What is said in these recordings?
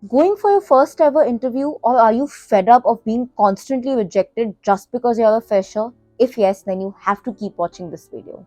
Going for your first ever interview, or are you fed up of being constantly rejected just because you're a fresher? If yes, then you have to keep watching this video.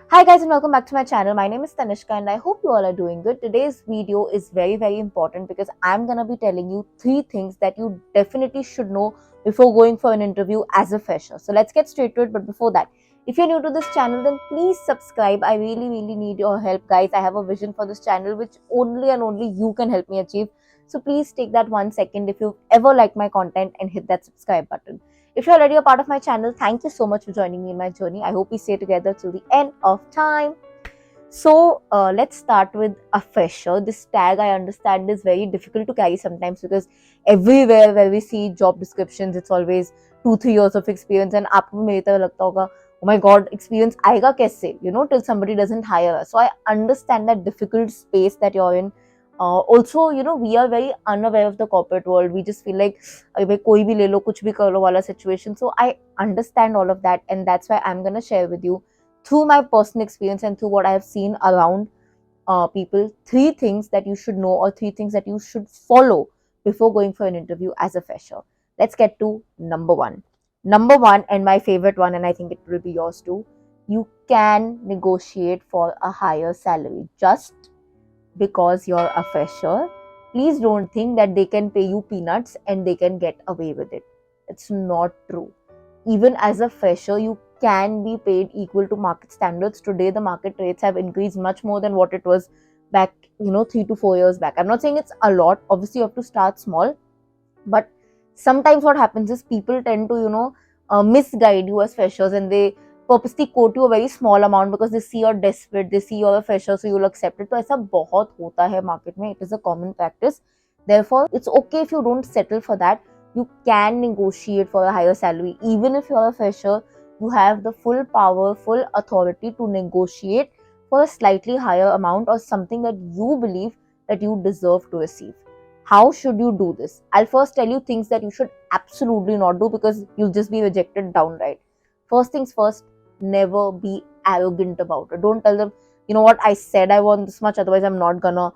Hi guys and welcome back to my channel. My name is Tanishka and I hope you all are doing good. Today's video is very important because I'm gonna be telling you 3 things that you definitely should know before going for an interview as a fresher. So let's get straight to it. But before that, if you're new to this channel, then please subscribe. I really need your help, guys. I have a vision for this channel which only and only you can help me achieve. So please take that 1 second if you've ever liked my content and hit that subscribe button. If you're already a part of my channel, thank you so much for joining me in my journey. I hope we stay together till the end of time. So let's start with a fresher. This tag, I understand, is very difficult to carry sometimes because everywhere where we see job descriptions, it's always 2-3 years of experience. And आपको मेरी तरह लगता होगा, oh my god, experience आएगा कैसे? Till somebody doesn't hire us. So I understand that difficult space that you're in. Also, we are very unaware of the corporate world. We just feel like अरे भाई कोई भी ले लो कुछ भी कर लो वाला situation. So I understand all of that, and that's why I'm gonna share with you through my personal experience and through what I have seen around people, 3 things that you should know or 3 things that you should follow before going for an interview as a fresher. Let's get to number one. Number one, and my favorite one, and I think it will be yours too. You can negotiate for a higher salary just because you're a fresher. Please don't think that they can pay you peanuts and they can get away with it. It's not true. Even as a fresher, you can be paid equal to market standards. Today, the market rates have increased much more than what it was back, 3 to 4 years back. I'm not saying it's a lot. Obviously, you have to start small, but sometimes what happens is people tend to, misguide you as freshers, and they purposely quote you a very small amount because they see you're desperate, they see you're a fresher, so you'll accept it. तो ऐसा बहुत होता है market में. It is a common practice. Therefore, it's okay if you don't settle for that. You can negotiate for a higher salary. Even if you're a fresher, you have the full power, full authority to negotiate for a slightly higher amount or something that you believe that you deserve to receive. How should you do this? I'll first tell you things that you should absolutely not do because you'll just be rejected downright. First things first, never be arrogant about it. Don't tell them, you know what, I said I want this much, otherwise I'm not gonna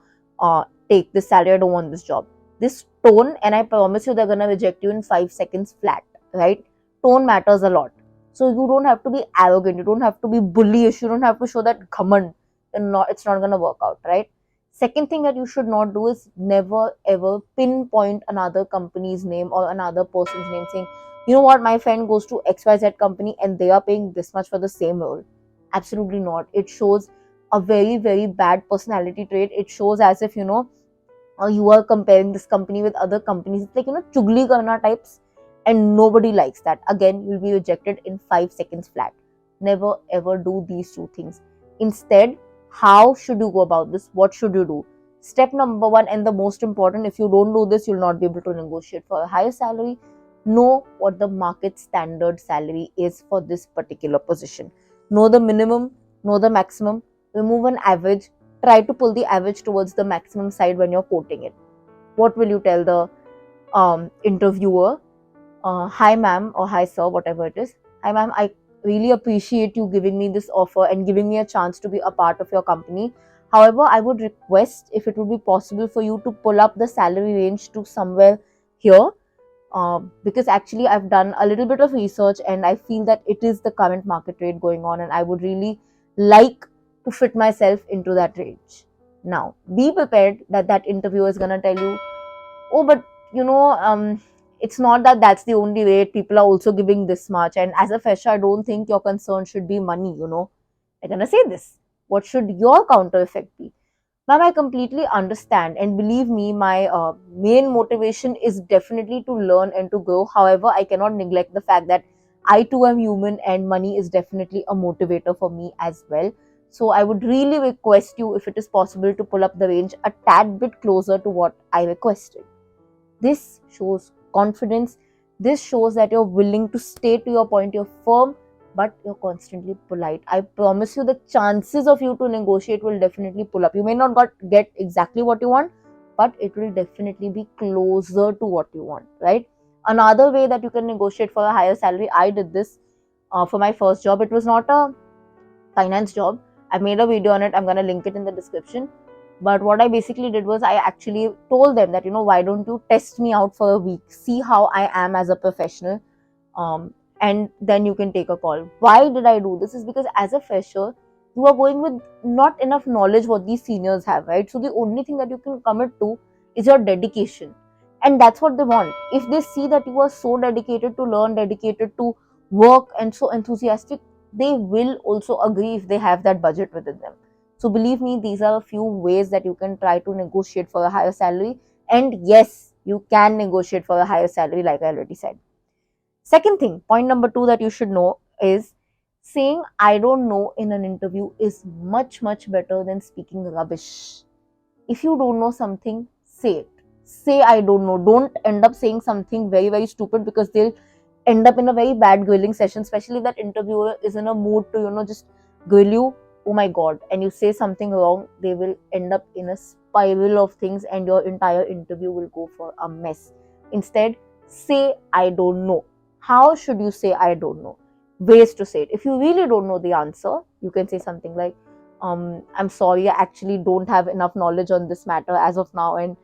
take this salary, I don't want this job. This tone, and I promise you they're gonna reject you in 5 seconds flat, right? Tone matters a lot. So you don't have to be arrogant, you don't have to be bullyish, you don't have to show that command. It's not gonna work out, right? Second thing that you should not do is never ever pinpoint another company's name or another person's name saying, you know what, my friend goes to XYZ company and they are paying this much for the same role. Absolutely not. It shows a very bad personality trait. It shows as if, you are comparing this company with other companies. It's like, chugli karna types, and nobody likes that. Again, you'll be rejected in 5 seconds flat. Never ever do these 2 things. Instead, how should you go about this? What should you do? Step number one, and the most important, if you don't do this, you'll not be able to negotiate for a higher salary. Know what the market standard salary is for this particular position. Know the minimum, know the maximum, remove an average, try to pull the average towards the maximum side when you're quoting it. What will you tell the interviewer? Hi ma'am, or hi sir, whatever it is. Hi ma'am, I really appreciate you giving me this offer and giving me a chance to be a part of your company. However, I would request if it would be possible for you to pull up the salary range to somewhere here, because actually I've done a little bit of research and I feel that it is the current market rate going on, and I would really like to fit myself into that range. Now, be prepared that that interviewer is going to tell you, oh, but it's not that that's the only rate. People are also giving this much, and as a fresher, I don't think your concern should be money. They're going to say this. What should your counter effect be? Ma'am, I completely understand, and believe me, my main motivation is definitely to learn and to grow. However, I cannot neglect the fact that I too am human, and money is definitely a motivator for me as well. So I would really request you, if it is possible, to pull up the range a tad bit closer to what I requested. This shows confidence. This shows that you're willing to stay to your point, you're firm, but you're constantly polite. I promise you the chances of you to negotiate will definitely pull up. You may not get exactly what you want, but it will definitely be closer to what you want, right? Another way that you can negotiate for a higher salary, I did this for my first job. It was not a finance job, I made a video on it. I'm going to link it in the description. But what I basically did was I actually told them that, why don't you test me out for a week, see how I am as a professional, and then you can take a call. Why did I do this? Is because as a fresher, you are going with not enough knowledge what these seniors have, right? So the only thing that you can commit to is your dedication. And that's what they want. If they see that you are so dedicated to learn, dedicated to work, and so enthusiastic, they will also agree if they have that budget within them. So believe me, these are a few ways that you can try to negotiate for a higher salary. And yes, you can negotiate for a higher salary, like I already said. Second thing, point number 2 that you should know is saying I don't know in an interview is much, much better than speaking rubbish. If you don't know something, say it. Say I don't know. Don't end up saying something very, very stupid, because they'll end up in a very bad grilling session, especially if that interviewer is in a mood to, just grill you. Oh my god. And you say something wrong, they will end up in a spiral of things and your entire interview will go for a mess. Instead, say I don't know. How should you say I don't know? Ways to say it. If you really don't know the answer, you can say something like, I'm sorry, I actually don't have enough knowledge on this matter as of now, and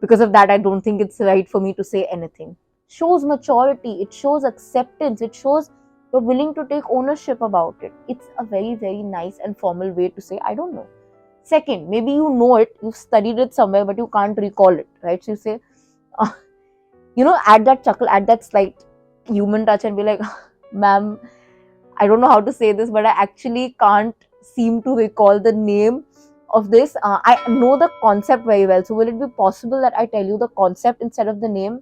because of that, I don't think it's right for me to say anything. Shows maturity, it shows acceptance, it shows you're willing to take ownership about it. It's a very, very nice and formal way to say, I don't know. Second, maybe you know it, you've studied it somewhere, but you can't recall it, right? So you say, uh, add that chuckle, add that slight human touch and be like, ma'am, I don't know how to say this, but I actually can't seem to recall the name of this. I know the concept very well. So, will it be possible that I tell you the concept instead of the name?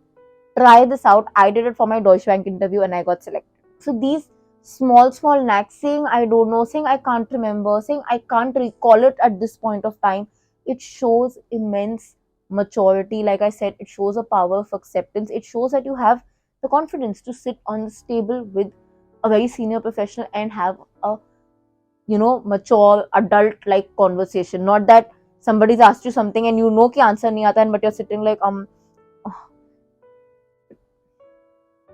Try this out. I did it for my Deutsche Bank interview and I got selected. So, these small, small knacks, saying I don't know, saying I can't remember, saying I can't recall it at this point of time, it shows immense maturity. Like I said, it shows a power of acceptance. It shows that you have the confidence to sit on this table with a very senior professional and have a mature adult like conversation. Not that somebody's asked you something and you know ki answer nahi aata, but you're sitting like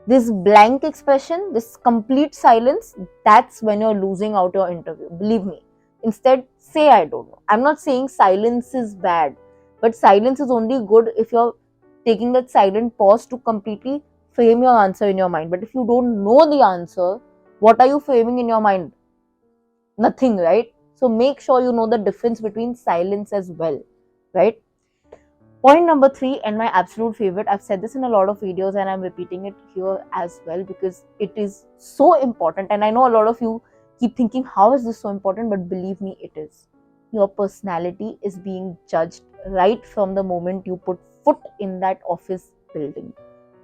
this blank expression, this complete silence. That's when you're losing out your interview, believe me. Instead, say I don't know. I'm not saying silence is bad, but silence is only good if you're taking that silent pause to completely frame your answer in your mind. But if you don't know the answer, what are you framing in your mind? Nothing, right? So make sure you know the difference between silence as well, right? Point number 3, and my absolute favorite, I've said this in a lot of videos and I'm repeating it here as well because it is so important. And I know a lot of you keep thinking, how is this so important? But believe me, it is. Your personality is being judged right from the moment you put foot in that office building.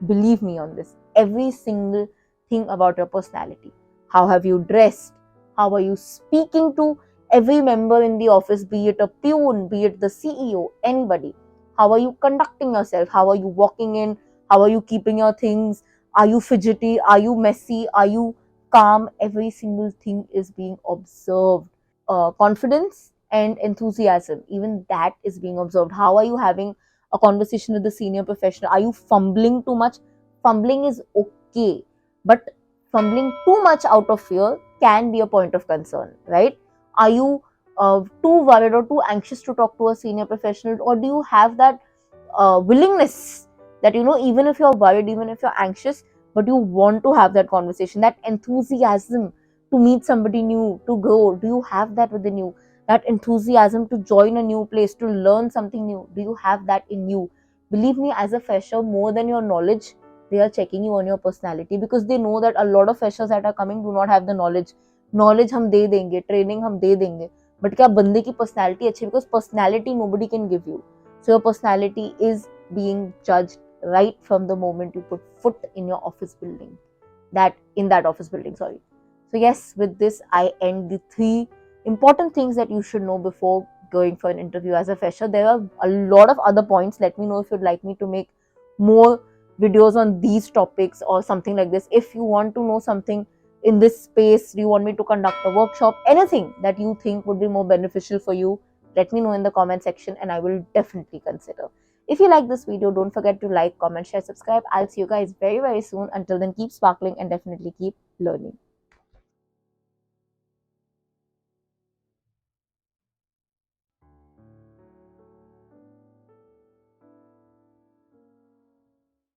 Believe me on this. Every single thing about your personality. How have you dressed? How are you speaking to every member in the office, be it a peon, be it the CEO, anybody? How are you conducting yourself? How are you walking in? How are you keeping your things? Are you fidgety? Are you messy? Are you calm? Every single thing is being observed. Confidence and enthusiasm, even that is being observed. How are you having a conversation with the senior professional? Are you fumbling too much? Fumbling is okay, but fumbling too much out of fear can be a point of concern, right? Are you too worried or too anxious to talk to a senior professional, or do you have that willingness that even if you're worried, even if you're anxious, but you want to have that conversation, that enthusiasm to meet somebody new, to grow? Do you have that within you? That enthusiasm to join a new place, to learn something new, do you have that in you? Believe me, as a fresher, more than your knowledge, they are checking you on your personality, because they know that a lot of freshers that are coming do not have the knowledge. Knowledge हम दे देंगे, training हम दे देंगे, but क्या बंदे की personality अच्छी? Because personality nobody can give you. So your personality is being judged right from the moment you put foot in your office building. That office building, sorry. So yes, with this I end the 3 important things that you should know before going for an interview as a fresher. There are a lot of other points. Let me know if you'd like me to make more videos on these topics or something like this. If you want to know something in this space, do you want me to conduct a workshop, anything that you think would be more beneficial for you, let me know in the comment section and I will definitely consider. If you like this video, don't forget to like, comment, share, subscribe. I'll see you guys very, very soon. Until then, keep sparkling and definitely keep learning.